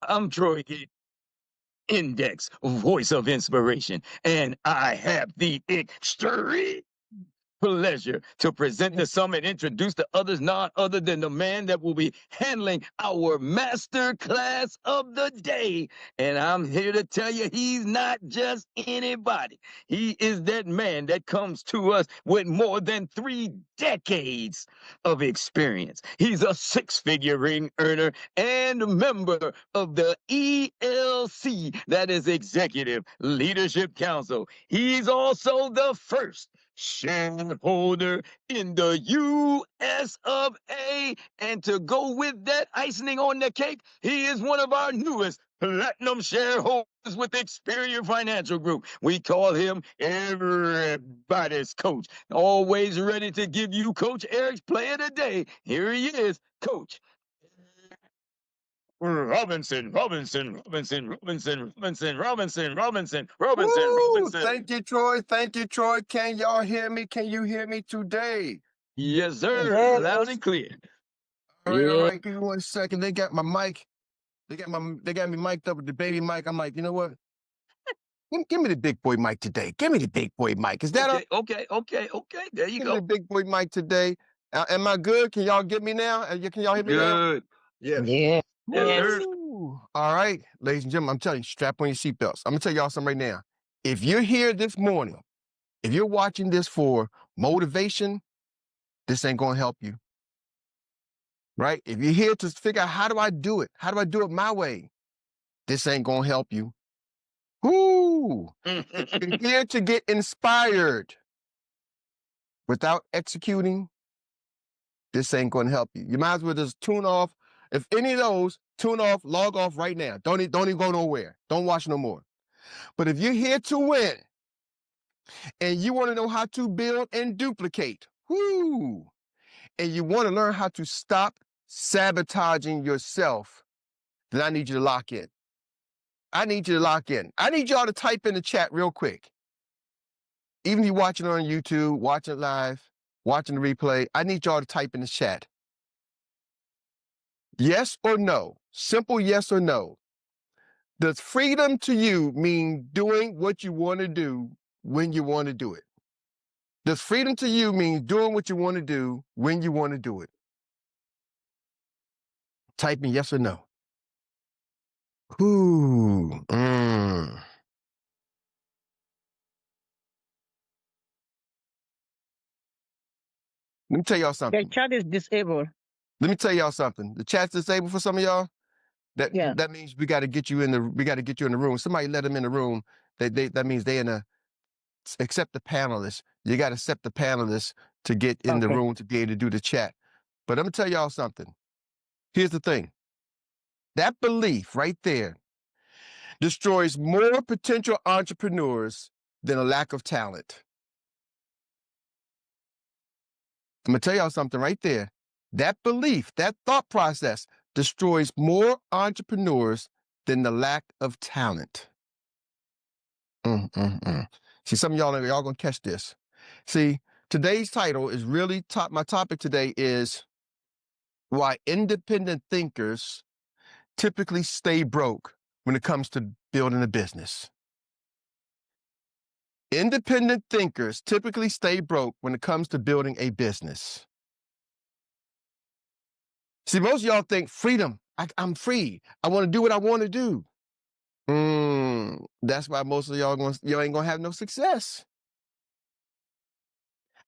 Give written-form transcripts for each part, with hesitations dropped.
I'm Troy Gates, Index, voice of inspiration, and I have the extreme pleasure to present the summit, introduce to others, none other than the man that will be handling our master class of the day. And I'm here to tell you, he's not just anybody. He is that man that comes to us with more than 3 decades of experience. He's a six-figure ring earner and member of the ELC, that is Executive Leadership Council. He's also the first shareholder in the US of A. And to go with that icing on the cake, he is one of our newest platinum shareholders with Experian Financial Group. We call him everybody's coach. Always ready to give you Coach Erik's play of the day. Here he is, Coach Robinson. Woo! Thank you, Troy. Thank you, Troy. Can y'all hear me? Can you hear me today? Yes, sir. Yes. Loud and clear. All right, all Yeah. right. Give me 1 second. They got my mic. They got me mic'd up with the baby mic. I'm like, you know what? Give me the big boy mic today. Give me the big boy mic. Is that Okay. There you Give go. me the big boy mic today. Am I good? Can y'all get me now? Can y'all hear me now? Good. Yes. Yeah. Yes, sir. Woo. All right, ladies and gentlemen, I'm telling you, strap on your seatbelts. I'm gonna tell y'all something right now. If you're here this morning, if you're watching this for motivation, this ain't gonna help you. Right? If you're here to figure out how do I do it? How do I do it my way? This ain't gonna help you. Woo! If you're here to get inspired without executing, this ain't gonna help you. You might as well just tune off. If any of those, tune off, log off right now. Don't even go nowhere. Don't watch no more. But if you're here to win and you want to know how to build and duplicate, and you want to learn how to stop sabotaging yourself, then I need you to lock in. I need you to lock in. I need y'all to type in the chat real quick. Even if you're watching on YouTube, watching it live, watching the replay, I need y'all to type in the chat. Yes or no? Simple yes or no. Does freedom to you mean doing what you want to do when you want to do it? Does freedom to you mean doing what you want to do when you want to do it? Type in yes or no. Let me tell y'all The something. chat is disabled. Let me tell y'all something. The chat's disabled for some of y'all. Yeah. That means we got to get you in the room. Somebody let them in the room. That means they accept the panelists. You got to accept the panelists to get in the room to be able to do the chat. But I'm gonna tell y'all something. Here's the thing. That belief right there destroys more potential entrepreneurs than a lack of talent. I'm gonna tell y'all something right there. That belief, that thought process destroys more entrepreneurs than the lack of talent. See, some of y'all gonna catch this. See, today's title is really my topic today is why independent thinkers typically stay broke when it comes to building a business. Independent thinkers typically stay broke when it comes to building a business. See, most of y'all think freedom. I'm free. I want to do what I want to do. That's why most of y'all ain't gonna have no success.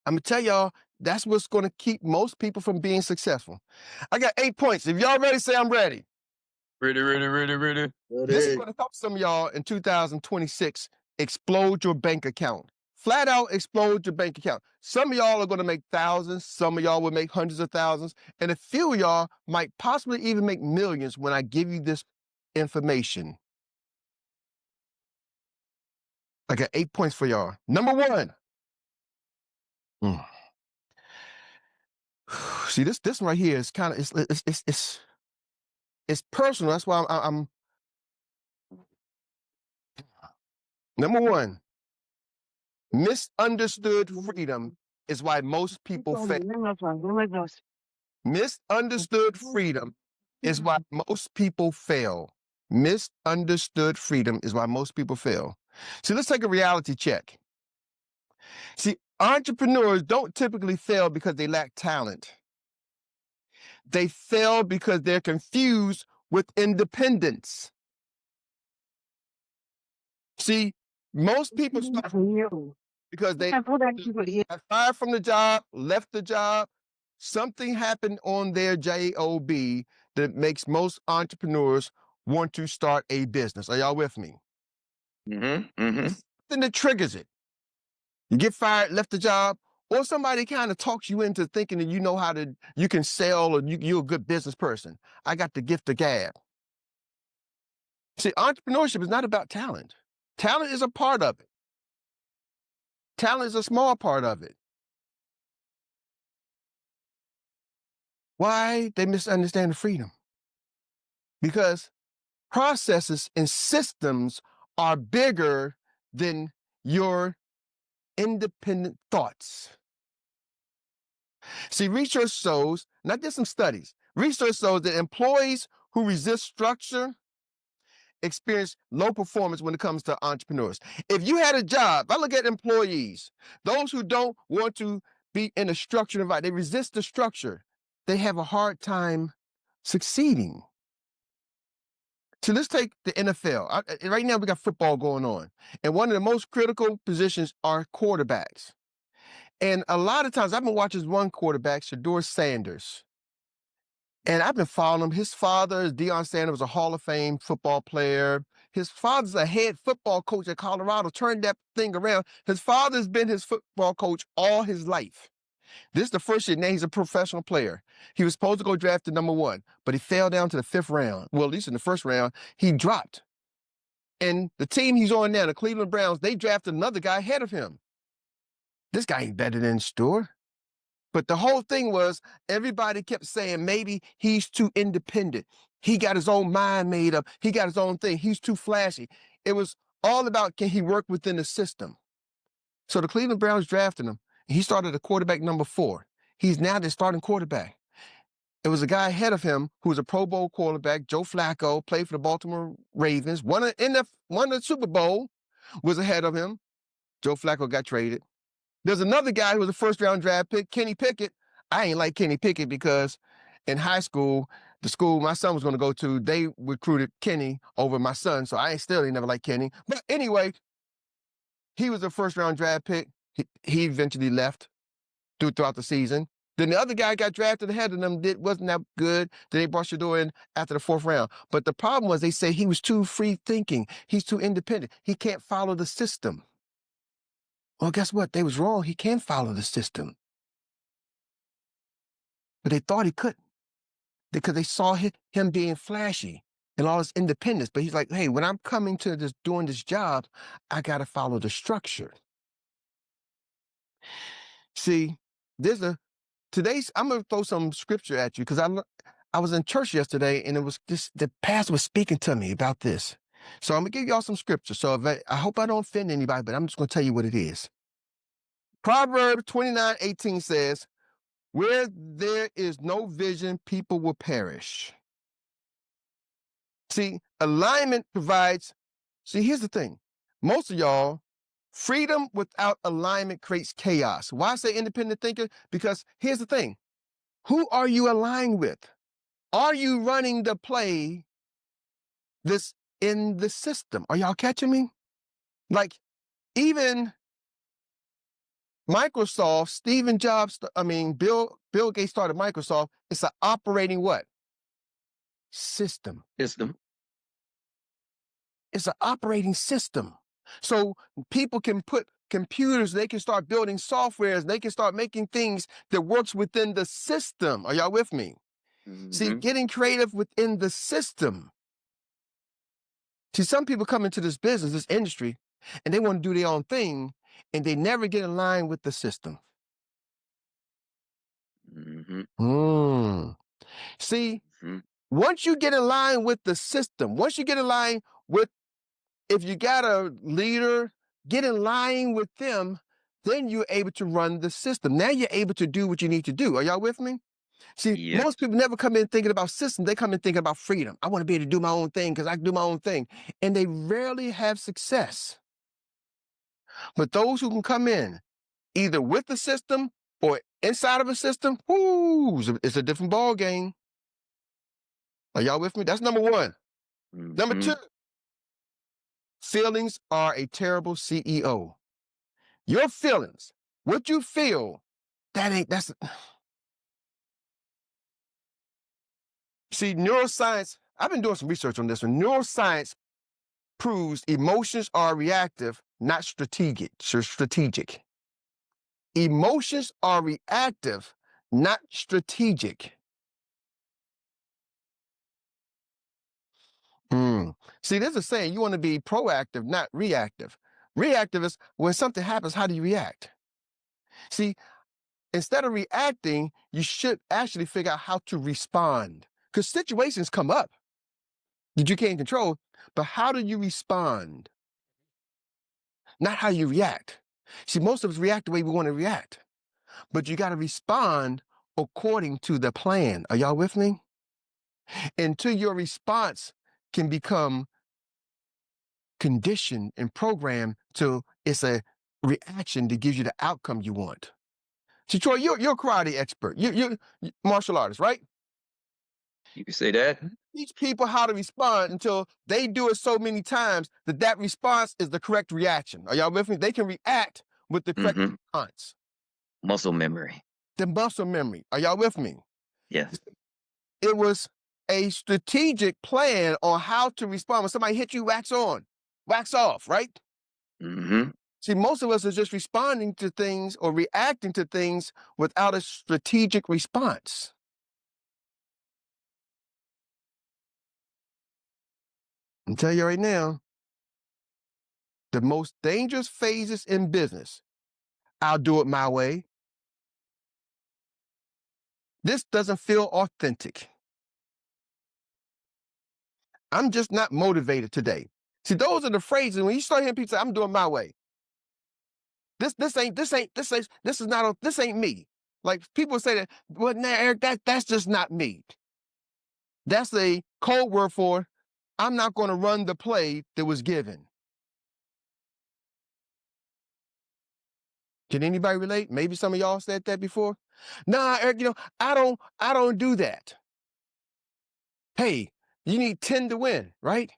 I'm gonna tell y'all, that's what's gonna keep most people from being successful. I got 8 points. If y'all ready, say I'm ready. Ready. This is gonna help some of y'all in 2026 explode your bank account. Flat out explode your bank account. Some of y'all are gonna make thousands, some of y'all will make hundreds of thousands, and a few of y'all might possibly even make millions when I give you this information. I got 8 points for y'all. Number 1. See, this one right here is kind of it's personal. That's why I'm number 1. Misunderstood freedom is why most people fail. Misunderstood freedom is why most people fail. Misunderstood freedom is why most people fail. See, let's take a reality check. See, entrepreneurs don't typically fail because they lack talent. They fail because they're confused with independence. See, most people start because they got fired from the job, left the job. Something happened on their job that makes most entrepreneurs want to start a business. Are y'all with me? Something that triggers it. You get fired, left the job, or somebody kind of talks you into thinking that you can sell, or you're a good business person. I got the gift of gab. See, entrepreneurship is not about talent. Talent is a part of it. Talent is a small part of it. Why they misunderstand the freedom? Because processes and systems are bigger than your independent thoughts. See, research shows, not just some studies, research shows that employees who resist structure experience low performance when it comes to entrepreneurs. If you had a job, I look at employees, those who don't want to be in a structured environment, they resist the structure, they have a hard time succeeding. So let's take the NFL. Right now we got football going on, and one of the most critical positions are quarterbacks. And a lot of times I've been watching one quarterback, Shedeur Sanders, and I've been following him. His father, Deion Sanders, was a Hall of Fame football player. His father's a head football coach at Colorado, turned that thing around. His father's been his football coach all his life. This is the first year now he's a professional player. He was supposed to go drafted number 1, but he fell down to the 5th round. Well, at least in the first round, he dropped. And the team he's on now, the Cleveland Browns, they drafted another guy ahead of him. This guy ain't better than Shedeur. But the whole thing was everybody kept saying maybe he's too independent. He got his own mind made up. He got his own thing. He's too flashy. It was all about, can he work within the system? So the Cleveland Browns drafted him. He started at quarterback number 4. He's now the starting quarterback. It was a guy ahead of him who was a Pro Bowl quarterback, Joe Flacco, played for the Baltimore Ravens, won the Super Bowl, was ahead of him. Joe Flacco got traded. There's another guy who was a first-round draft pick, Kenny Pickett. I ain't like Kenny Pickett because in high school, the school my son was going to go to, they recruited Kenny over my son, so I still ain't never liked Kenny. But anyway, he was a first-round draft pick. He eventually left throughout the season. Then the other guy got drafted ahead of them, wasn't that good. Then they brought Shedeur in after the 4th round. But the problem was they say he was too free-thinking. He's too independent. He can't follow the system. Well, guess what? They was wrong. He can follow the system. But they thought he couldn't because they saw him being flashy and all his independence. But he's like, hey, when I'm coming to doing this job, I got to follow the structure. See, I'm going to throw some scripture at you because I was in church yesterday and it was the pastor was speaking to me about this. So I'm going to give y'all some scripture. So I hope I don't offend anybody, but I'm just going to tell you what it is. Proverbs 29:18 says, where there is no vision, people will perish. See, alignment provides, here's the thing. Most of y'all, freedom without alignment creates chaos. Why I say independent thinker? Because here's the thing. Who are you aligned with? Are you running the play that's in the system? Are y'all catching me? Like, even Microsoft, Bill Gates started Microsoft. It's an operating what? System. It's an operating system. So people can put computers, they can start building softwares, they can start making things that works within the system. Are y'all with me? Mm-hmm. See, getting creative within the system. See, some people come into this business, this industry, and they want to do their own thing, and they never get in line with the system. See, once you get in line with the system, once you get in line with, if you got a leader, get in line with them, then you're able to run the system. Now you're able to do what you need to do. Are y'all with me? See, Yes. most people never come in thinking about systems. They come in thinking about freedom. I want to be able to do my own thing because I can do my own thing. And they rarely have success. But those who can come in either with the system or inside of a system, it's a different ball game. Are y'all with me? That's number one. Number two, feelings are a terrible CEO. Your feelings, what you feel, See, neuroscience, I've been doing some research on this one. Neuroscience proves emotions are reactive, not strategic. Emotions are reactive, not strategic. See, there's a saying, you want to be proactive, not reactive. Reactive is when something happens, how do you react? See, instead of reacting, you should actually figure out how to respond because situations come up that you can't control, but how do you respond? Not how you react. See, most of us react the way we want to react, but you got to respond according to the plan. Are y'all with me? Until your response can become conditioned and programmed till it's a reaction that gives you the outcome you want. So Troy, you're a karate expert. You're martial artist, right? You can say that. Teach people how to respond until they do it so many times that response is the correct reaction. Are y'all with me? They can react with the correct response. Muscle memory. The muscle memory. Are y'all with me? Yes. It was a strategic plan on how to respond. When somebody hits you, wax on, wax off, right? See, most of us are just responding to things or reacting to things without a strategic response. I'm telling you right now, the most dangerous phases in business, I'll do it my way. This doesn't feel authentic. I'm just not motivated today. See, those are the phrases when you start hearing people say, I'm doing my way. This ain't me. Like people say that, well, nah, Eric, that's just not me. That's a code word for I'm not going to run the play that was given. Can anybody relate? Maybe some of y'all said that before. Nah, Eric, I don't do that. Hey, you need 10 to win, right?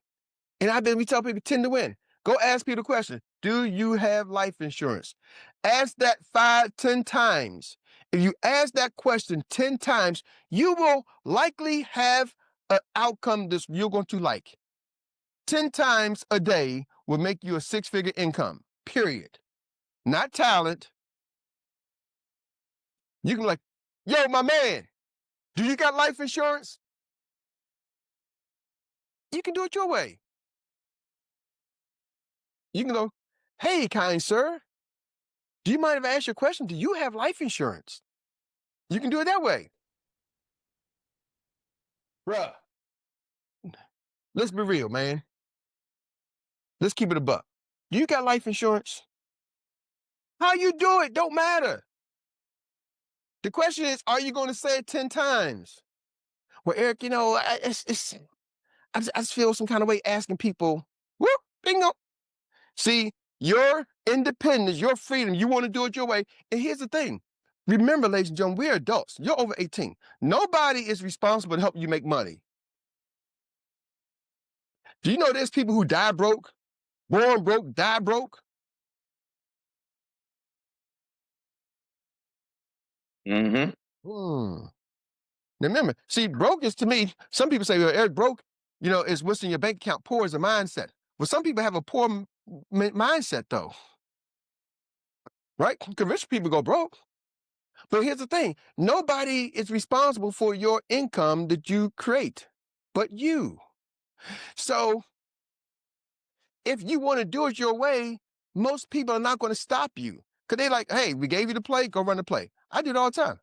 And we tell people 10 to win. Go ask people the question, do you have life insurance? Ask that 5, 10 times. If you ask that question 10 times, you will likely have an outcome that you're going to like. 10 times a day will make you a 6-figure income, period. Not talent. You can be like, yo, my man, do you got life insurance? You can do it your way. You can go, hey, kind sir, do you mind if I ask you a question? Do you have life insurance? You can do it that way. Bruh, let's be real, man. Let's keep it a buck. You got life insurance? How you do it don't matter. The question is, are you going to say it 10 times? Well, Eric, I just feel some kind of way asking people, whoop, bingo. See, your independence, your freedom, you want to do it your way. And here's the thing. Remember, ladies and gentlemen, we're adults. You're over 18. Nobody is responsible to help you make money. Do you know there's people who die broke, born broke, die broke? Now remember, see, broke is to me, some people say, well, Eric, broke, is what's in your bank account. Poor is a mindset. Well, some people have a poor mindset, though. Right? Because rich people go broke. But here's the thing. Nobody is responsible for your income that you create, but you. So if you want to do it your way, most people are not going to stop you. Because they're like, hey, we gave you the play, go run the play. I do it all the time.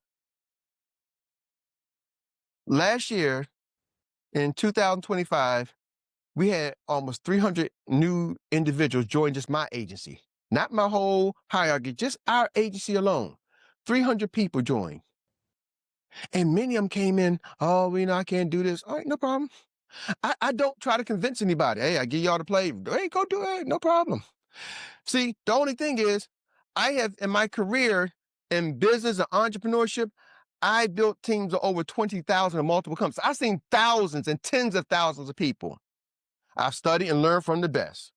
Last year, in 2025, we had almost 300 new individuals join just my agency. Not my whole hierarchy, just our agency alone. 300 people joined. And many of them came in, oh, I can't do this. All right, no problem. I don't try to convince anybody. Hey, I give y'all the play. Hey, go do it. No problem. See, the only thing is, I have in my career in business and entrepreneurship, I built teams of over 20,000 in multiple companies. I've seen thousands and tens of thousands of people. I've studied and learned from the best.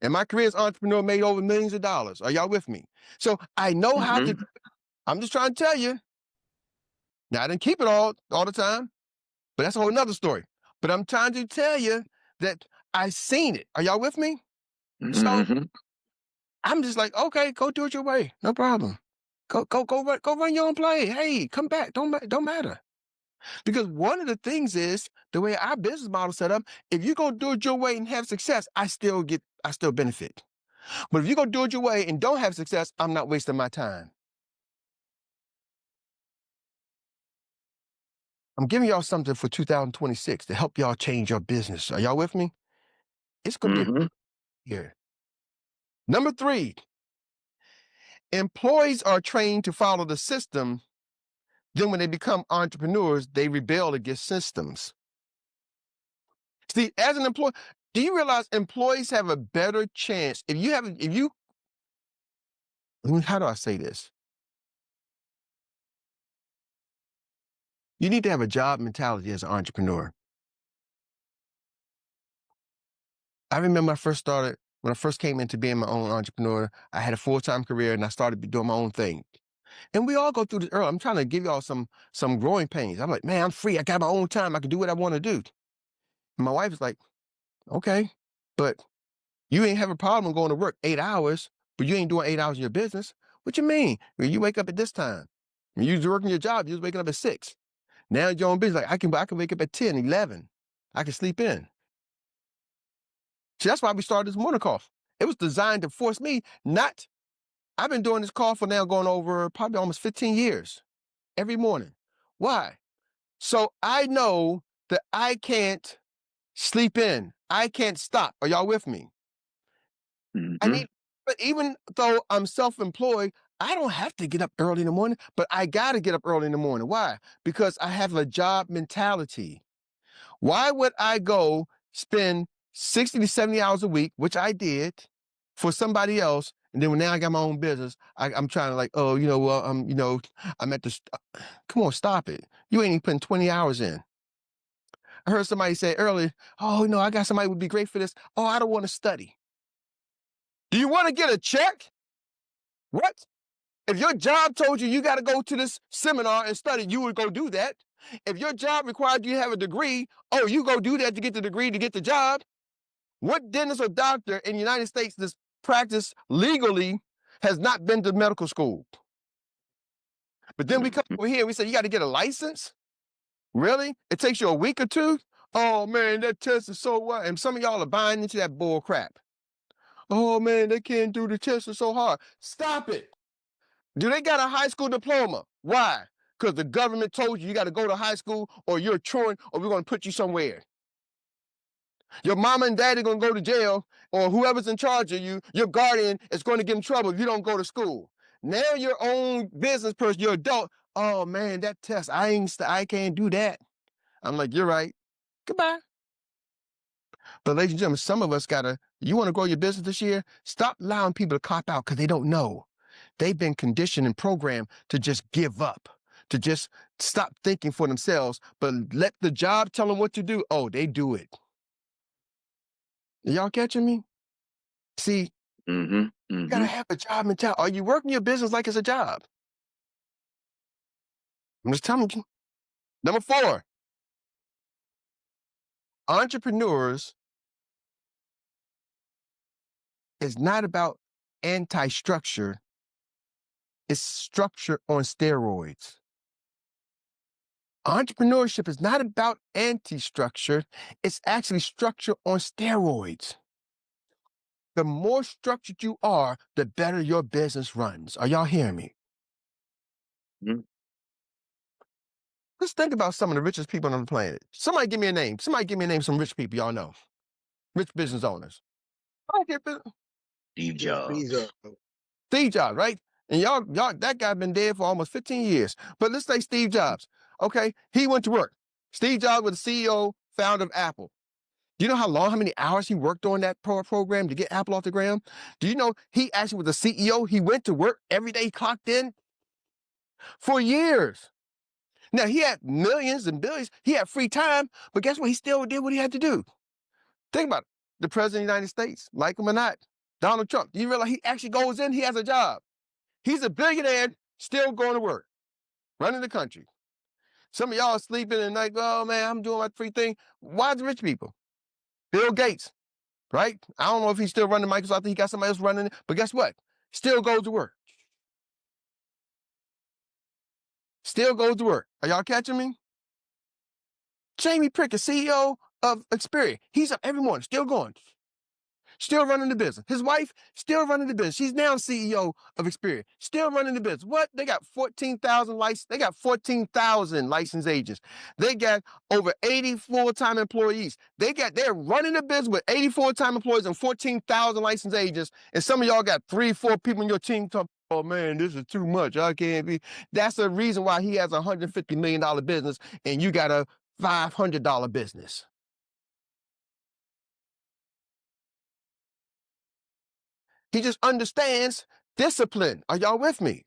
And my career as an entrepreneur made over millions of dollars. Are y'all with me? So I know how to. I'm just trying to tell you. Now, I didn't keep it all the time, but that's a whole nother story. But I'm trying to tell you that I've seen it. Are y'all with me? So I'm just like, okay, go do it your way. No problem. Go run your own play. Hey, come back. Don't matter. Because one of the things is the way our business model set up, if you go do it your way and have success, I still benefit. But if you go do it your way and don't have success, I'm not wasting my time. I'm giving y'all something for 2026 to help y'all change your business. Are y'all with me? It's going to be here. Number 3, employees are trained to follow the system. Then when they become entrepreneurs, they rebel against systems. See, as an employee, do you realize employees have a better chance how do I say this? You need to have a job mentality as an entrepreneur. I remember when I first came into being my own entrepreneur, I had a full-time career and I started doing my own thing. And we all go through this early. I'm trying to give y'all some growing pains. I'm like, man, I'm free. I got my own time. I can do what I want to do. And my wife is like, okay, but you ain't have a problem going to work 8 hours, but you ain't doing 8 hours in your business. What you mean? When you wake up at this time, when you was working your job, you was waking up at 6. Now your own business, like I can wake up at 10, 11. I can sleep in. See, that's why we started this morning call. It was designed to force me not. I've been doing this call for now going over probably almost 15 years, every morning. Why? So I know that I can't sleep in. I can't stop. Are y'all with me? But even though I'm self-employed, I don't have to get up early in the morning, but I got to get up early in the morning. Why? Because I have a job mentality. Why would I go spend 60 to 70 hours a week, which I did, for somebody else, and then when now I got my own business, I'm trying to like, oh, I'm at the, come on, stop it. You ain't even putting 20 hours in. I heard somebody say earlier, oh, no, I got somebody who would be great for this. Oh, I don't want to study. Do you want to get a check? What? If your job told you got to go to this seminar and study, you would go do that. If your job required you to have a degree, oh, you go do that to get the degree to get the job. What dentist or doctor in the United States that's practiced legally has not been to medical school? But then we come over here and we say, you got to get a license? Really? It takes you a week or two? Oh, man, that test is so what? And some of y'all are buying into that bull crap. Oh, man, they can't do the test, it's so hard. Stop it. Do they got a high school diploma? Why? Because the government told you got to go to high school or you're truant or we're going to put you somewhere. Your mama and daddy going to go to jail, or whoever's in charge of you, your guardian, is going to get in trouble if you don't go to school. Now your own business person, you're adult. Oh, man, that test, I can't do that. I'm like, you're right. Goodbye. But ladies and gentlemen, some of us you want to grow your business this year? Stop allowing people to cop out because they don't know. They've been conditioned and programmed to just give up, to just stop thinking for themselves, but let the job tell them what to do. Oh, they do it. Y'all catching me? See, you gotta have a job mentality. Are you working your business like it's a job? I'm just telling you. Number 4, entrepreneurs is not about anti-structure. It's structure on steroids. Entrepreneurship is not about anti-structure. It's actually structure on steroids. The more structured you are, the better your business runs. Are y'all hearing me? Let's think about some of the richest people on the planet. Somebody give me a name. Somebody give me a name of some rich people y'all know. Rich business owners. Steve Jobs. Steve Jobs, right? And y'all, that guy been dead for almost 15 years. But let's say Steve Jobs. Okay, he went to work. Steve Jobs was the CEO, founder of Apple. Do you know how many hours he worked on that program to get Apple off the ground? Do you know he actually was the CEO? He went to work every day, clocked in for years. Now, he had millions and billions. He had free time, but guess what? He still did what he had to do. Think about it. The president of the United States, like him or not, Donald Trump. Do you realize he actually goes in, he has a job. He's a billionaire, still going to work, running the country. Some of y'all are sleeping and like, oh man, I'm doing my free thing. Why the rich people? Bill Gates, right? I don't know if he's still running Microsoft. I think he got somebody else running it. But guess what? Still goes to work. Still goes to work. Are y'all catching me? Jamie Prickett, CEO of Experian. He's up every morning, still going. Still running the business. His wife, still running the business. She's now CEO of Experian. Still running the business. What? They got 14,000 license. They got 14,000 licensed agents. They got over 80 full-time employees. They're running the business with 80 full-time employees and 14,000 licensed agents. And some of y'all got 3, 4 people in your team talking, oh man, this is too much. I can't be. That's the reason why he has a $150 million business and you got a $500 business. He just understands discipline. Are y'all with me?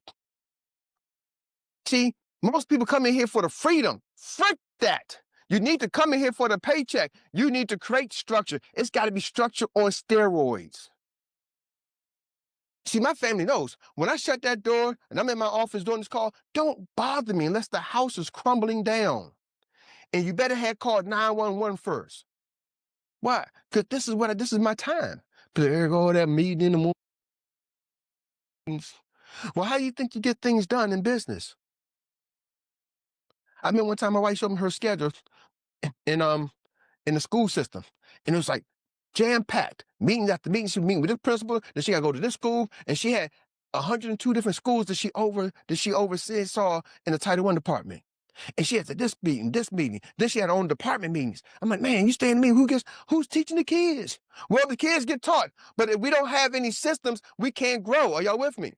See, most people come in here for the freedom. Frick that. You need to come in here for the paycheck. You need to create structure. It's got to be structure on steroids. See, my family knows when I shut that door and I'm in my office doing this call, don't bother me unless the house is crumbling down. And you better have called 911 first. Why? Because this is my time. There go that meeting in the morning. Well, how do you think you get things done in business? I remember one time my wife showed me her schedule in the school system, and it was like jam-packed. Meeting after meeting, she was meeting with this principal, then she got to go to this school, and she had 102 different schools that she oversaw in the Title I department. And she had to this meeting. Then she had her own department meetings. I'm like, man, you stay in the meeting. Who's teaching the kids? Well, the kids get taught, but if we don't have any systems, we can't grow. Are y'all with me?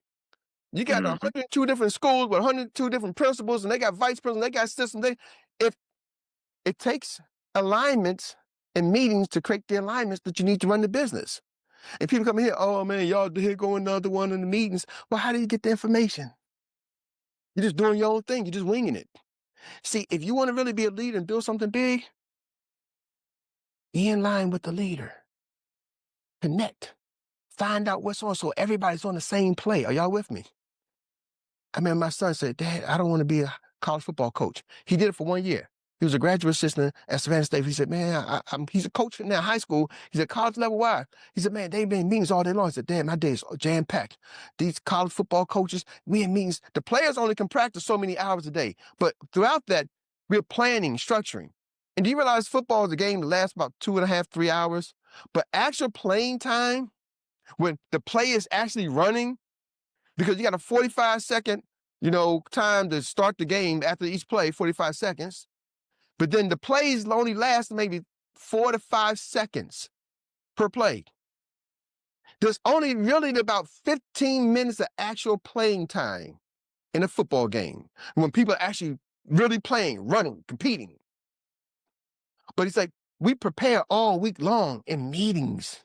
You got 102 different schools with 102 different principals, and they got vice presidents, they got systems. If it takes alignments and meetings to create the alignments that you need to run the business. And people come in here, oh man, y'all here go another one in the meetings. Well, how do you get the information? You're just doing your own thing. You're just winging it. See, if you want to really be a leader and build something big, be in line with the leader. Connect. Find out what's on so everybody's on the same play. Are y'all with me? I mean, my son said, Dad, I don't want to be a college football coach. He did it for 1 year. He was a graduate assistant at Savannah State. He said, man, he's a coach now, high school. He said, college level, why? He said, man, they've been in meetings all day long. He said, damn, my days are jam-packed. These college football coaches, we in meetings. The players only can practice so many hours a day. But throughout that, we're planning, structuring. And do you realize football is a game that lasts about 2.5, 3 hours? But actual playing time, when the play is actually running, because you got a 45-second, time to start the game after each play, 45 seconds. But then the plays only last maybe 4 to 5 seconds per play. There's only really about 15 minutes of actual playing time in a football game when people are actually really playing, running, competing. But it's like we prepare all week long in meetings.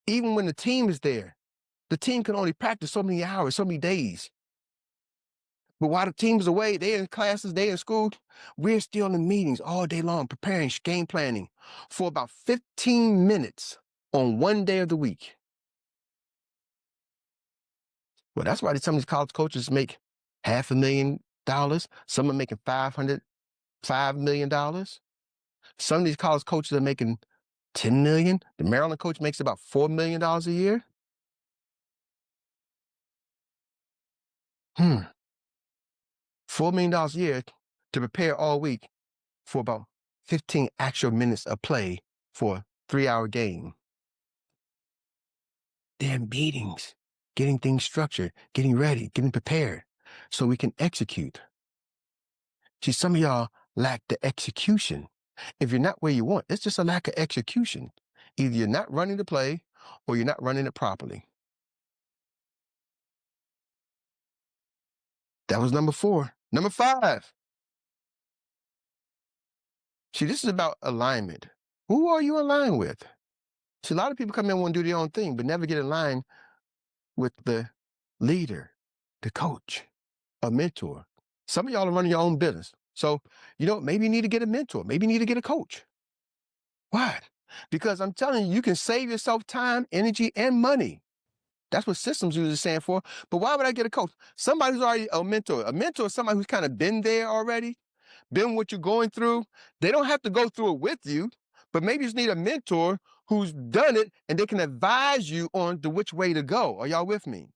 Even when the team is there, the team can only practice so many hours, so many days. But while the team's away, they're in classes, they're in school, we're still in meetings all day long, preparing, game planning for about 15 minutes on one day of the week. Well, that's why some of these college coaches make $500,000. Some are making $5 million. Some of these college coaches are making $10 million. The Maryland coach makes about $4 million a year. $4 million a year to prepare all week for about 15 actual minutes of play for a 3-hour game. They're in meetings, getting things structured, getting ready, getting prepared so we can execute. See, some of y'all lack the execution. If you're not where you want, it's just a lack of execution. Either you're not running the play or you're not running it properly. That was number 4. Number 5. See, this is about alignment. Who are you aligned with? See, a lot of people come in and want to do their own thing, but never get aligned with the leader, the coach, a mentor. Some of y'all are running your own business. So, maybe you need to get a mentor. Maybe you need to get a coach. Why? Because I'm telling you, you can save yourself time, energy, and money. That's what systems usually stand for. But why would I get a coach? Somebody who's already a mentor. A mentor is somebody who's kind of been there already, been what you're going through. They don't have to go through it with you, but maybe you just need a mentor who's done it and they can advise you on which way to go. Are y'all with me?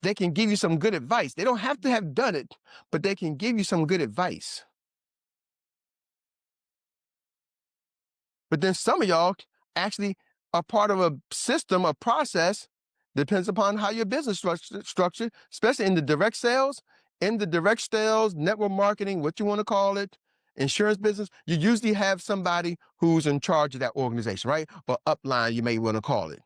They can give you some good advice. They don't have to have done it, but they can give you some good advice. But then some of y'all actually are part of a system, a process, depends upon how your business structured, especially in the direct sales, network marketing, what you want to call it, insurance business. You usually have somebody who's in charge of that organization, right? Or upline, you may want to call it.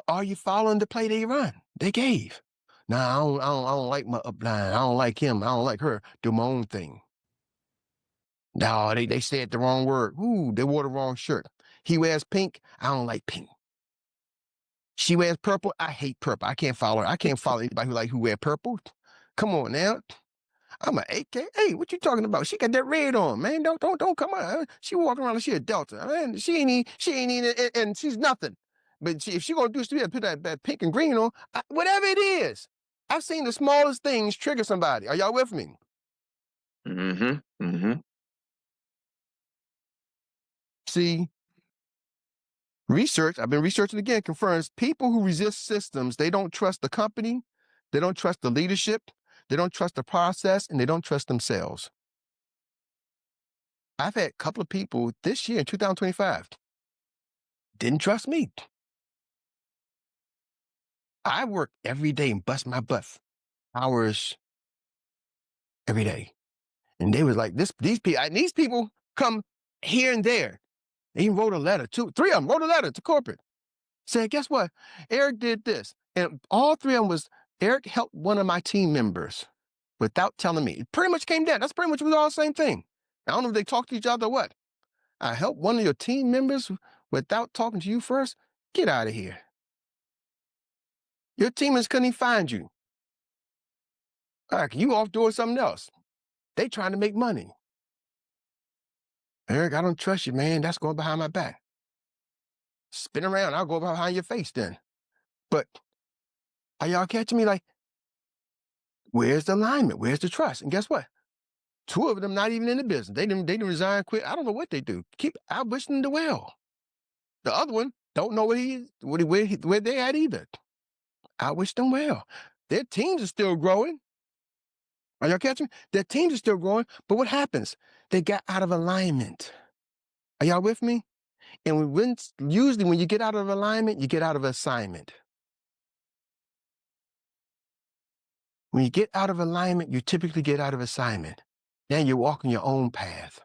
Are you following the play they run? They gave. Nah, I don't like my upline. I don't like him. I don't like her. Do my own thing. No, they said the wrong word. Ooh, they wore the wrong shirt. He wears pink. I don't like pink. She wears purple. I hate purple. I can't follow her. I can't follow anybody who wear purple. Come on now. I'm an AK. Hey, what you talking about? She got that red on, man. Don't come on. She walking around like she a Delta. Man, she ain't even, and she's nothing. But if she gonna do stuff, put that pink and green on, whatever it is. I've seen the smallest things trigger somebody. Are y'all with me? Mm-hmm. Mm-hmm. See, research, I've been researching again, confirms people who resist systems, they don't trust the company, they don't trust the leadership, they don't trust the process, and they don't trust themselves. I've had a couple of people this year in 2025 didn't trust me. I work every day and bust my butt hours every day. And they was like, these people come here and there. They even wrote a letter, three of them wrote a letter to corporate. Said, guess what? Erik did this. And all three of them was, Erik helped one of my team members without telling me. It pretty much came down. That's pretty much was all the same thing. I don't know if they talked to each other or what. I helped one of your team members without talking to you first. Get out of here. Your teammates couldn't even find you. All right, you off doing something else. They trying to make money. Erik, I don't trust you, man. That's going behind my back. Spin around. I'll go behind your face then. But are y'all catching me? Like, where's the alignment? Where's the trust? And guess what? Two of them not even in the business. They didn't resign, quit. I don't know what they do. I wish them the well. The other one don't know where they at either. I wish them well. Their teams are still growing. Are y'all catching me? Their teams are still growing, but what happens? They got out of alignment. Are y'all with me? And usually when you get out of alignment, you get out of assignment. When you get out of alignment, you typically get out of assignment. Then you're walking your own path.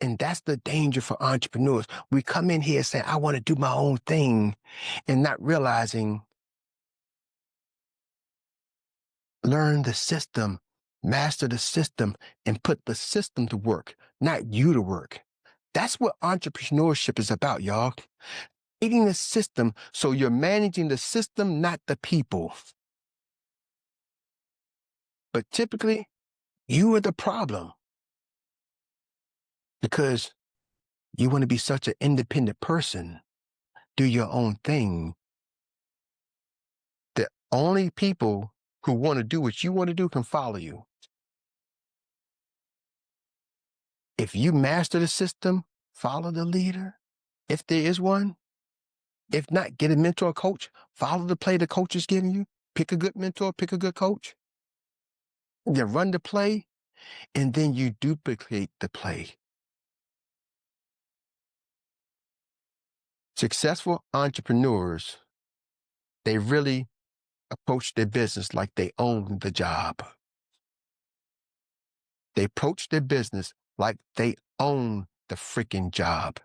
And that's the danger for entrepreneurs. We come in here saying, I want to do my own thing, and not realizing, learn the system, master the system, and put the system to work, not you to work. That's what entrepreneurship is about, y'all. Creating the system so you're managing the system, not the people. But typically, you are the problem because you want to be such an independent person, do your own thing. The only people who want to do what you want to do can follow you. If you master the system, follow the leader, if there is one. If not, get a mentor, coach. Follow the play the coach is giving you. Pick a good mentor, pick a good coach. Then run the play, and then you duplicate the play. Successful entrepreneurs, they really approach their business like they own the job. They approach their business like they own the freaking job.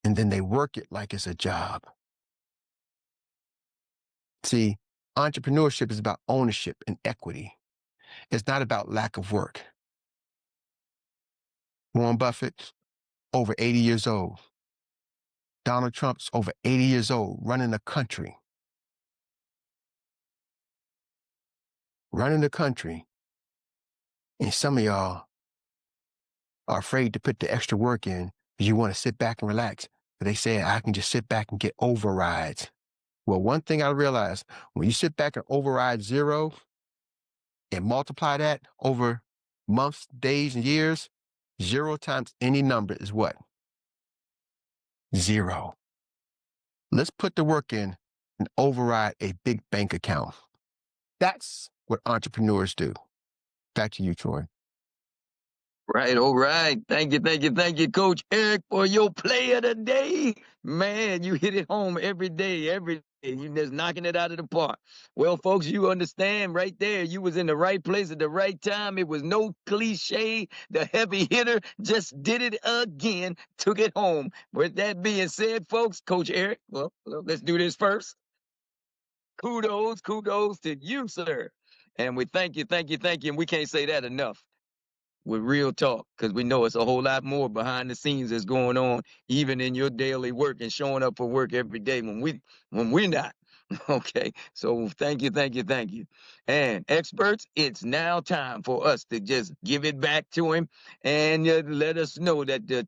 And then they work it like it's a job. See, entrepreneurship is about ownership and equity. It's not about lack of work. Warren Buffett's over 80 years old. Donald Trump's over 80 years old, running the country. Running the country. And some of y'all are afraid to put the extra work in because you want to sit back and relax. But they say, I can just sit back and get overrides. Well, one thing I realized, when you sit back and override 0 and multiply that over months, days, and years, 0 times any number is what? 0. Let's put the work in and override a big bank account. That's what entrepreneurs do. Back to you, Troy. Right, all right. Thank you, Coach Erik, for your play of the day. Man, you hit it home every day. You just knocking it out of the park. Well, folks, you understand right there. You was in the right place at the right time. It was no cliche. The heavy hitter just did it again, took it home. With that being said, folks, Coach Erik, well, let's do this first. Kudos to you, sir. And we thank you. And we can't say that enough. With real talk, because we know it's a whole lot more behind the scenes that's going on, even in your daily work and showing up for work every day when we're not. Okay, so thank you. And experts, it's now time for us to just give it back to him and let us know that your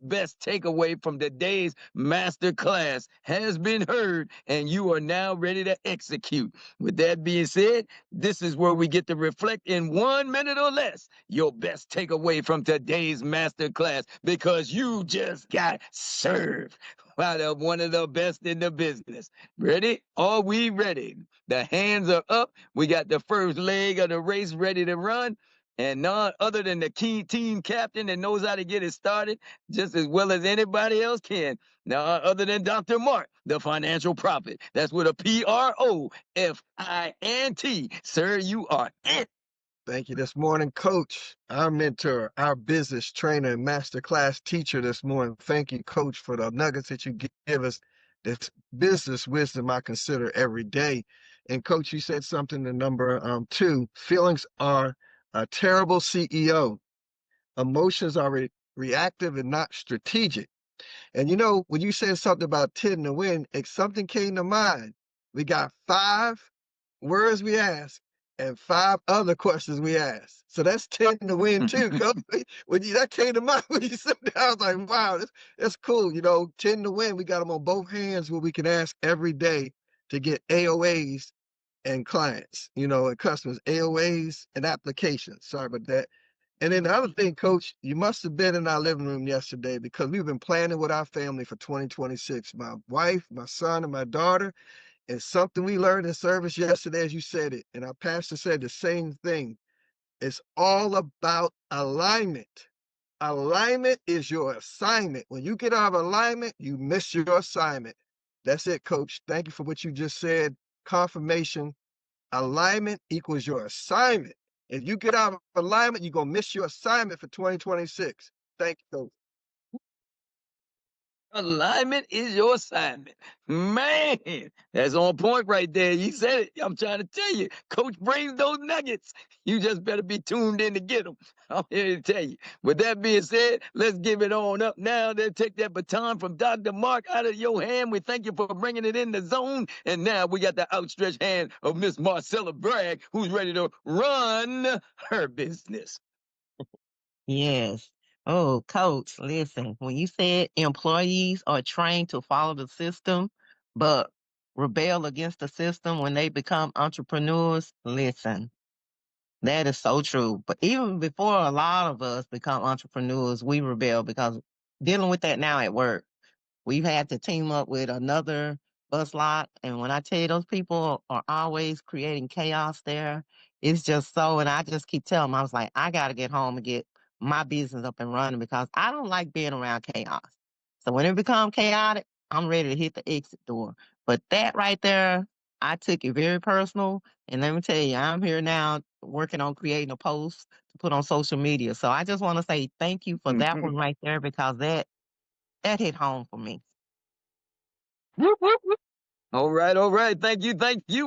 best takeaway from today's master class has been heard, and you are now ready to execute. With that being said, this is where we get to reflect in 1 minute or less your best takeaway from today's master class, because you just got served by one of the best in the business. Ready? Are we ready? The hands are up. We got the first leg of the race ready to run. And none other than the key team captain that knows how to get it started just as well as anybody else can. Now, other than Dr. Mark, the financial prophet. That's with a PROFINT. Sir, you are it. Thank you this morning, Coach, our mentor, our business trainer and masterclass teacher this morning. Thank you, Coach, for the nuggets that you give us. This business wisdom I consider every day. And Coach, you said something to number 2. Feelings are a terrible CEO. Emotions are reactive and not strategic. And you know, when you said something about 10 to win, something came to mind. We got 5 words we ask and 5 other questions we ask. So that's 10 to win too. That came to mind when you said that, I was like, wow, that's cool. 10 to win. We got them on both hands where we can ask every day to get AOAs and clients, and customers, AOAs and applications. Sorry about that. And then the other thing, Coach, you must have been in our living room yesterday, because we've been planning with our family for 2026. My wife, my son, and my daughter. And something we learned in service yesterday, as you said it, and our pastor said the same thing. It's all about alignment. Alignment is your assignment. When you get out of alignment, you miss your assignment. That's it, Coach. Thank you for what you just said. Confirmation. Alignment equals your assignment. If you get out of alignment, you're going to miss your assignment for 2026. Thank you, Coach. Alignment is your assignment. Man, that's on point right there. You said it. I'm trying to tell you. Coach brings those nuggets. You just better be tuned in to get them. I'm here to tell you. With that being said, let's give it on up now. Then take that baton from Dr. Mark out of your hand. We thank you for bringing it in the zone. And now we got the outstretched hand of Miss Marcella Bragg, who's ready to run her business. Yes. Oh, Coach, listen, when you said employees are trained to follow the system, but rebel against the system when they become entrepreneurs, listen, that is so true. But even before a lot of us become entrepreneurs, we rebel, because dealing with that now at work, we've had to team up with another bus lot. And when I tell you, those people are always creating chaos there, it's just so, and I just keep telling them, I was like, I got to get home and get my business up and running, because I don't like being around chaos. So when it becomes chaotic, I'm ready to hit the exit door. But that right there, I took it very personal. And let me tell you, I'm here now working on creating a post to put on social media. So I just want to say thank you for that one right there, because that hit home for me. Whoop, whoop, whoop. All right, all right. Thank you,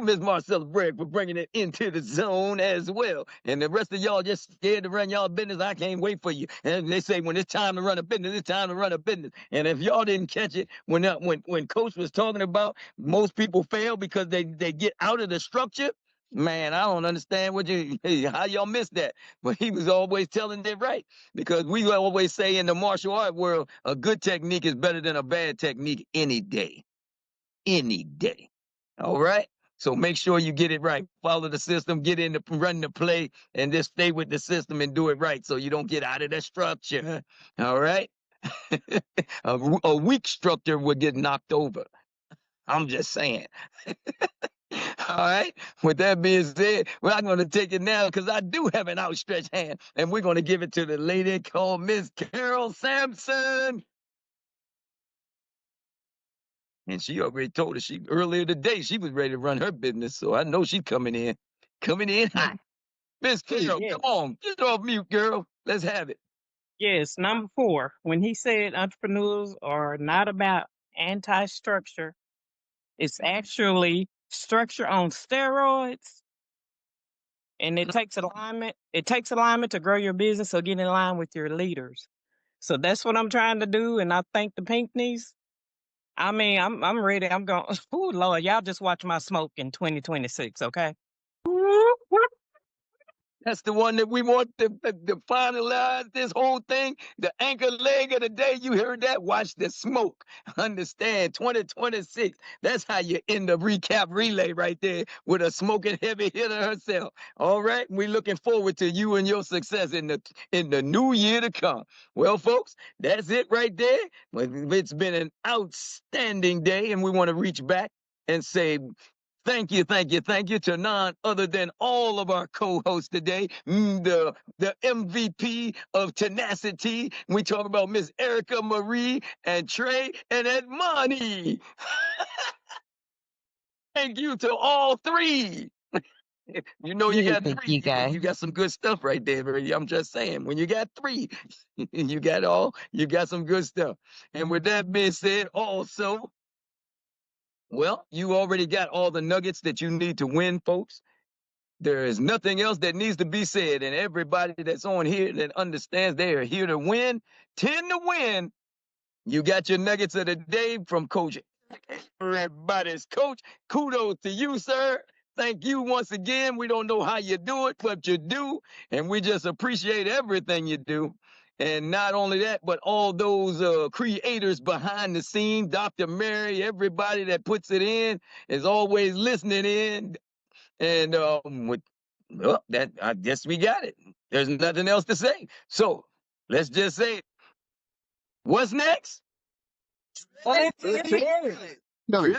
Miss Marcella Bragg, for bringing it into the zone as well. And the rest of y'all just scared to run y'all business. I can't wait for you. And they say when it's time to run a business, it's time to run a business. And if y'all didn't catch it when Coach was talking about most people fail because they get out of the structure. Man, I don't understand how y'all missed that. But he was always telling it right, because we always say in the martial art world, a good technique is better than a bad technique any day. Any day. All right. So make sure you get it right. Follow the system, get in the run the play, and just stay with the system and do it right so you don't get out of the structure. All right. a weak structure would get knocked over. I'm just saying. All right. With that being said, well, I'm going to take it now because I do have an outstretched hand, and we're going to give it to the lady called Miss Carol Sampson. And she already told us earlier today she was ready to run her business. So I know she's coming in hot. Miss Carol, Yes. come on, get off mute, girl. Let's have it. Yes, number 4. When he said entrepreneurs are not about anti-structure, it's actually structure on steroids, and it takes alignment. It takes alignment to grow your business, so get in line with your leaders. So that's what I'm trying to do, and I thank the Pinckneys. I mean, I'm ready. I'm going. Oh Lord, y'all just watch my smoke in 2026, okay? That's the one that we want to finalize this whole thing. The anchor leg of the day. You heard that? Watch the smoke. Understand? 2026. That's how you end the recap relay right there with a smoking heavy hitter herself. All right. We're looking forward to you and your success in the new year to come. Well, folks, that's it right there. It's been an outstanding day, and we want to reach back and say thank you to none other than all of our co-hosts today. The MVP of tenacity. We talk about Miss Erica Marie and Trey and Edmani. Thank you to all three. You know you got Thank three. you, guys. You got some good stuff right there. I'm just saying, when you got three, you got some good stuff. And with that being said, also, well, you already got all the nuggets that you need to win, folks. There is nothing else that needs to be said. And everybody that's on here that understands they are here to win, tend to win. You got your nuggets of the day from Coach Erik, everybody's coach. Kudos to you, sir. Thank you once again. We don't know how you do it, but you do. And we just appreciate everything you do. And not only that, but all those creators behind the scene, Dr. Mary, everybody that puts it in is always listening in. And I guess we got it. There's nothing else to say. So let's just say, what's next? Drill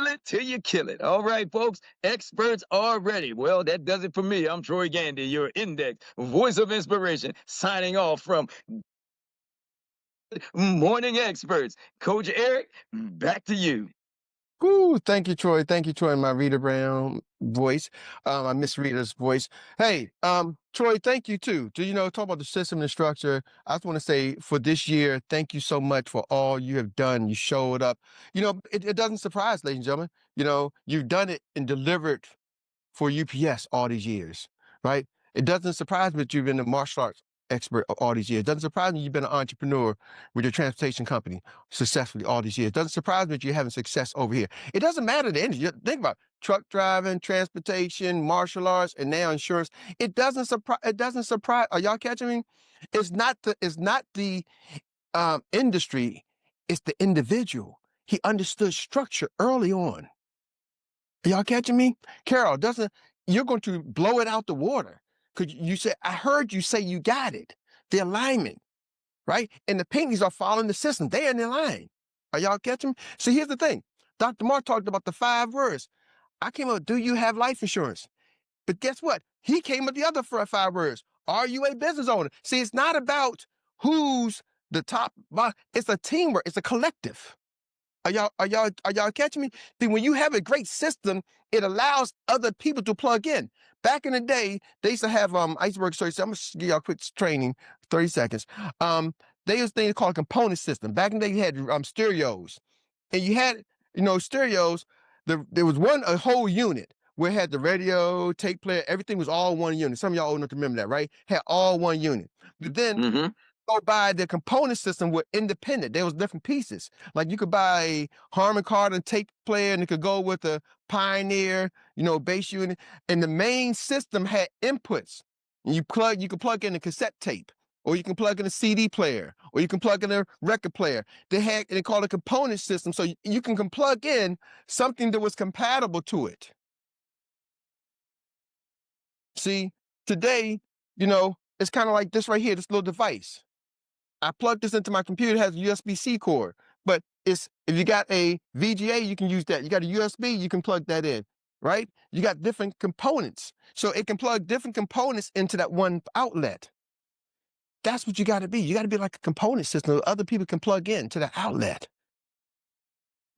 it till you kill it. All right, folks. Experts are ready. Well, that does it for me. I'm Troy Gandy, your index voice of inspiration, signing off from Morning Experts. Coach Erik, back to you. Ooh, thank you, Troy. Thank you, Troy, my Rita Brown voice. I miss Rita's voice. Hey, Troy, thank you too. Talk about the system and the structure. I just want to say for this year, thank you so much for all you have done. You showed up. It doesn't surprise, ladies and gentlemen. You've done it and delivered for UPS all these years, right? It doesn't surprise me that you've been a martial arts expert all these years. It doesn't surprise me you've been an entrepreneur with your transportation company successfully all these years. It doesn't surprise me that you're having success over here. It doesn't matter the industry. Think about truck driving, transportation, martial arts, and now insurance. It doesn't surprise. Are y'all catching me? It's not the industry. It's the individual. He understood structure early on. Are y'all catching me? Carol, you're going to blow it out the water. Because you said, I heard you say you got it. The alignment, right? And the Pinckneys are following the system. They're in the line. Are y'all catching me? So here's the thing. Dr. Mark talked about the 5 words. I came up, do you have life insurance? But guess what? He came up with the other 5 words. Are you a business owner? See, it's not about who's the top. It's a teamwork. It's a collective. Are y'all catching me? See, when you have a great system, it allows other people to plug in. Back in the day, they used to have iceberg stories. I'm gonna give y'all a quick training, 30 seconds. They used things called component system. Back in the day, you had stereos, and you had stereos. there was a whole unit where it had the radio, tape player, everything was all one unit. Some of y'all old enough to remember that, right? Had all one unit. But then go buy the component system were independent. There was different pieces. Like you could buy a Harman Kardon tape player and it could go with a Pioneer, bass unit. And the main system had inputs. And you could plug in a cassette tape, or you can plug in a CD player, or you can plug in a record player. They call it a component system. So you can plug in something that was compatible to it. See, today, it's kind of like this right here, this little device. I plug this into my computer, it has a USB-C cord, but if you got a VGA, you can use that. You got a USB, you can plug that in, right? You got different components. So it can plug different components into that one outlet. That's what you got to be. You got to be like a component system that other people can plug in to the outlet.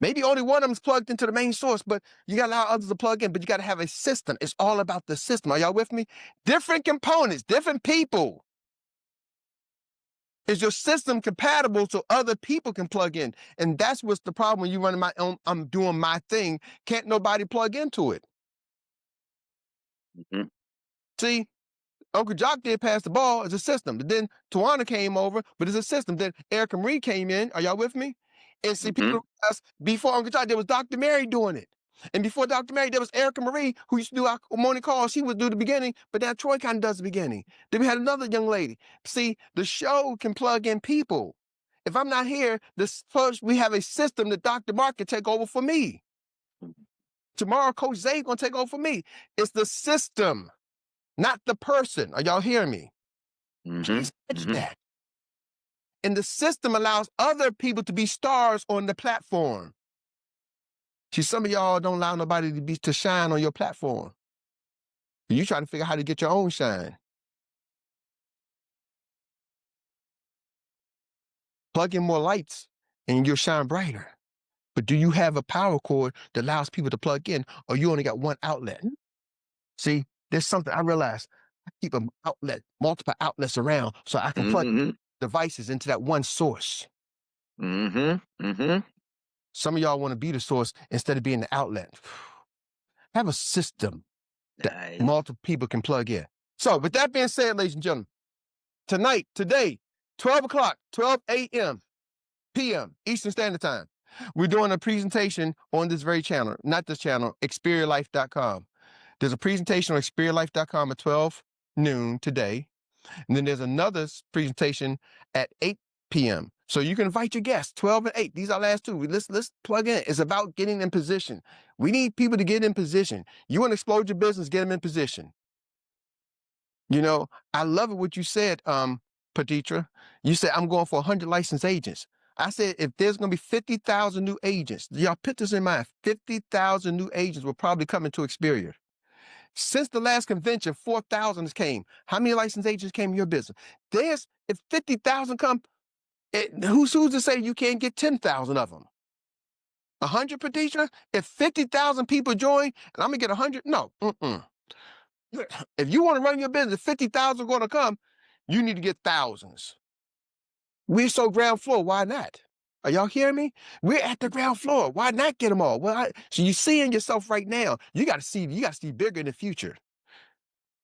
Maybe only one of them is plugged into the main source, but you got to allow others to plug in, but you got to have a system. It's all about the system. Are y'all with me? Different components, different people. Is your system compatible so other people can plug in? And that's what's the problem when you run my own, I'm doing my thing. Can't nobody plug into it? See, Uncle Jock did pass the ball as a system. But then Tawana came over, but it's a system. Then Erica Marie came in. Are y'all with me? And see, people before Uncle Jock, there was Dr. Mary doing it. And before Dr. Mary, there was Erica Marie, who used to do our morning call. She would do the beginning, but now Troy kind of does the beginning. Then we had another young lady. See, the show can plug in people. If I'm not here, we have a system that Dr. Mark can take over for me. Tomorrow, Coach Zay going to take over for me. It's the system, not the person. Are y'all hearing me? Please catch that. And the system allows other people to be stars on the platform. See, some of y'all don't allow nobody to shine on your platform. You trying to figure out how to get your own shine. Plug in more lights and you'll shine brighter. But do you have a power cord that allows people to plug in, or you only got one outlet? See, there's something I realized. I keep an outlet, multiple outlets around so I can plug devices into that one source. Some of y'all want to be the source instead of being the outlet. Have a system that multiple people can plug in. So with that being said, ladies and gentlemen, today, 12 o'clock, 12 a.m., p.m., Eastern Standard Time, we're doing a presentation on this very channel, not this channel, experiolife.com. There's a presentation on experiolife.com at 12 noon today. And then there's another presentation at 8 p.m. So you can invite your guests, 12 and 8. These are our last two. Let's plug in. It's about getting in position. We need people to get in position. You want to explode your business, get them in position. I love it what you said, Paditra. You said, I'm going for 100 licensed agents. I said, if there's going to be 50,000 new agents, y'all put this in mind, 50,000 new agents will probably come into Experior. Since the last convention, 4,000 came. How many licensed agents came in your business? If 50,000 come, who's to say you can't get 10,000 of them? 100, Patricia? If 50,000 people join, and I'm going to get 100? No. If you want to run your business, 50,000 are going to come, you need to get thousands. We're so ground floor, why not? Are y'all hearing me? We're at the ground floor. Why not get them all? So you're seeing yourself right now. You got to see bigger in the future.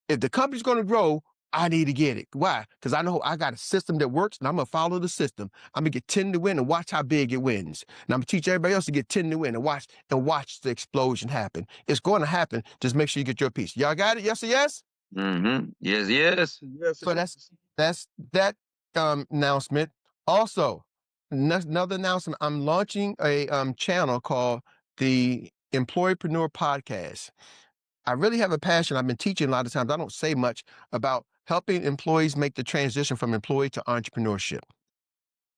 If the company's going to grow, I need to get it. Why? Because I know I got a system that works, and I'm going to follow the system. I'm going to get 10 to win and watch how big it wins. And I'm going to teach everybody else to get 10 to win and watch the explosion happen. It's going to happen. Just make sure you get your piece. Y'all got it? Yes or yes? Yes. So that's that announcement. Also, another announcement, I'm launching a channel called the Employeepreneur Podcast. I really have a passion. I've been teaching a lot of times. I don't say much about helping employees make the transition from employee to entrepreneurship.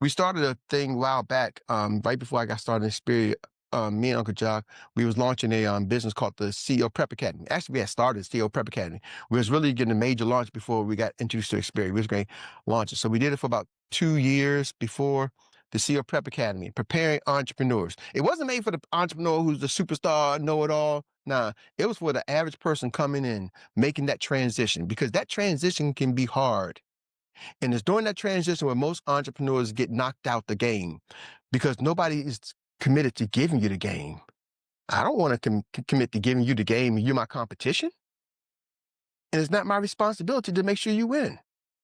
We started a thing a while back, right before I got started in Spirit. Me and Uncle Jock, we was launching a business called the CEO Prep Academy. Actually, we had started CEO Prep Academy. We was really getting a major launch before we got introduced to Experience. We was going to launch it. So we did it for about 2 years before the CEO Prep Academy, preparing entrepreneurs. It wasn't made for the entrepreneur who's the superstar, know-it-all. Nah, it was for the average person coming in, making that transition, because that transition can be hard. And it's during that transition where most entrepreneurs get knocked out the game, because nobody is committed to giving you the game. I don't want to commit to giving you the game and you're my competition. And it's not my responsibility to make sure you win.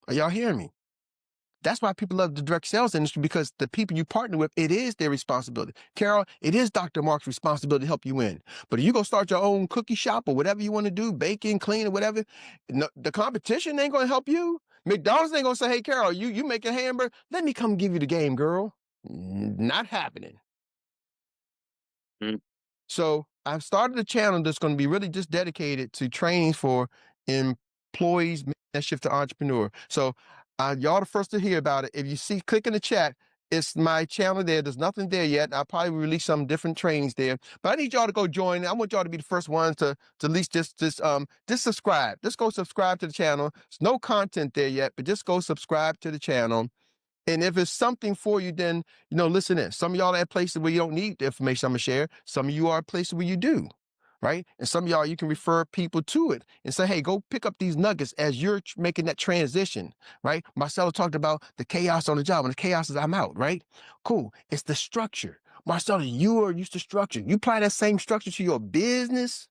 Are y'all hearing me? That's why people love the direct sales industry, because the people you partner with, it is their responsibility. Carol, it is Dr. Mark's responsibility to help you win. But if you go start your own cookie shop or whatever you want to do, baking, cleaning, whatever, no, the competition ain't going to help you. McDonald's ain't going to say, hey, Carol, you make a hamburger. Let me come give you the game, girl. Not happening. So I've started a channel that's going to be really just dedicated to trainings for employees making that shift to entrepreneur. So y'all the first to hear about it. If you see, click in the chat. It's my channel there. There's nothing there yet. I'll probably release some different trainings there. But I need y'all to go join. I want y'all to be the first ones to at least just subscribe. Just go subscribe to the channel. There's no content there yet, but just go subscribe to the channel. And if it's something for you, then, listen in. Some of y'all are at places where you don't need the information I'm going to share. Some of you are at places where you do, right? And some of y'all, you can refer people to it and say, hey, go pick up these nuggets as you're making that transition, right? Marcelo talked about the chaos on the job, and the chaos is I'm out, right? Cool. It's the structure. Marcelo, you are used to structure. You apply that same structure to your business.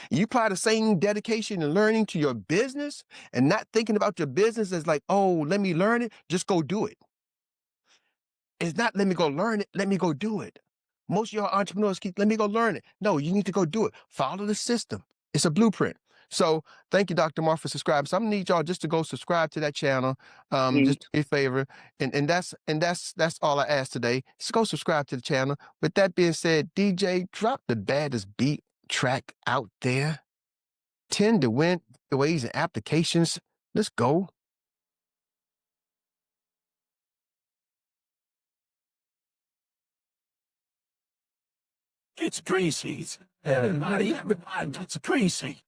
You apply the same dedication and learning to your business and not thinking about your business as like, oh, let me learn it. Just go do it. It's not let me go learn it, let me go do it. Most of y'all entrepreneurs keep, let me go learn it. No, you need to go do it. Follow the system. It's a blueprint. So thank you, Dr. Mark, for subscribing. So I'm gonna need y'all just to go subscribe to that channel. Just do me a favor. And that's all I ask today. Just go subscribe to the channel. With that being said, DJ, drop the baddest beat track out there. 10 to win ways and applications. Let's go. It's pre-season. Everybody it's a pre-season.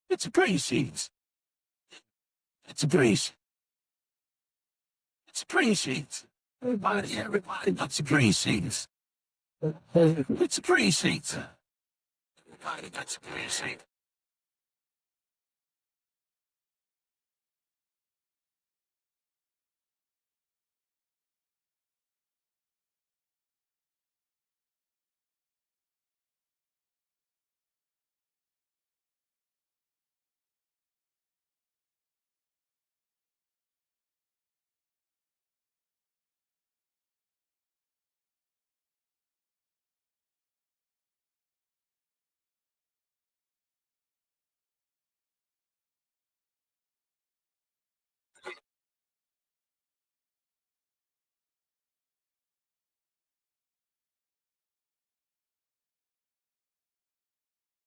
It's a pre-season. It's a pre-season. It's a pre-season. Everybody it's a pre-season. It's a pre-season. Everybody it's a pre-season.